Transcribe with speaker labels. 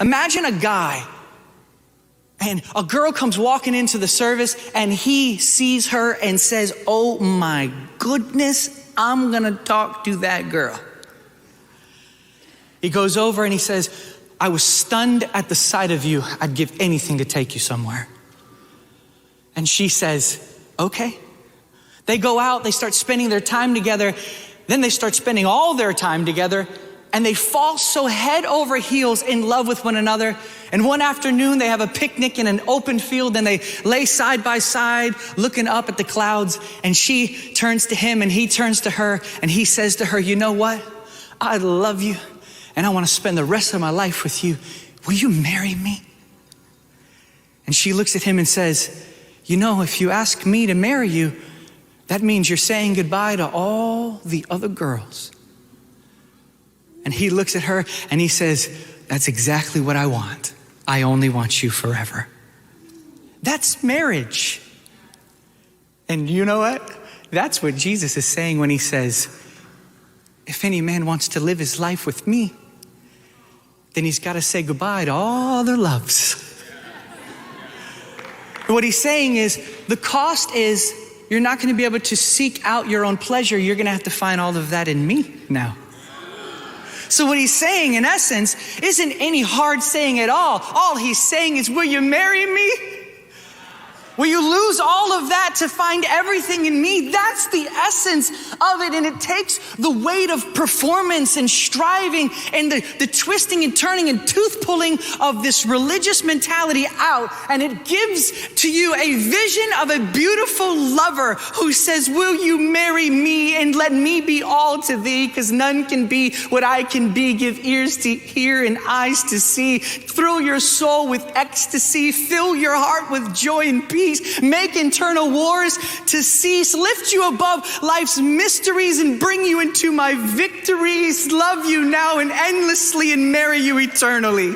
Speaker 1: Imagine a guy and a girl comes walking into the service and he sees her and says, oh my goodness, I'm gonna talk to that girl. He goes over and he says, I was stunned at the sight of you. I'd give anything to take you somewhere. And she says, okay. They go out, they start spending their time together. Then they start spending all their time together, and they fall so head over heels in love with one another. And one afternoon they have a picnic in an open field, and they lay side by side looking up at the clouds. And she turns to him and he turns to her, and he says to her, you know what? I love you and I want to spend the rest of my life with you. Will you marry me? And she looks at him and says, you know, if you ask me to marry you, that means you're saying goodbye to all the other girls. And he looks at her and he says, that's exactly what I want. I only want you forever. That's marriage. And you know what? That's what Jesus is saying when he says, if any man wants to live his life with me, then he's got to say goodbye to all their loves. What he's saying is the cost is you're not going to be able to seek out your own pleasure. You're going to have to find all of that in me now. So what he's saying in essence isn't any hard saying at all. All he's saying is, will you marry me? Will you lose all of that to find everything in me? That's the essence of it. And it takes the weight of performance and striving and the twisting and turning and tooth pulling of this religious mentality out. And it gives to you a vision of a beautiful lover who says, will you marry me and let me be all to thee? Because none can be what I can be. Give ears to hear and eyes to see. Thrill your soul with ecstasy. Fill your heart with joy and peace. Make internal wars to cease, lift you above life's mysteries and bring you into my victories, love you now and endlessly and marry you eternally.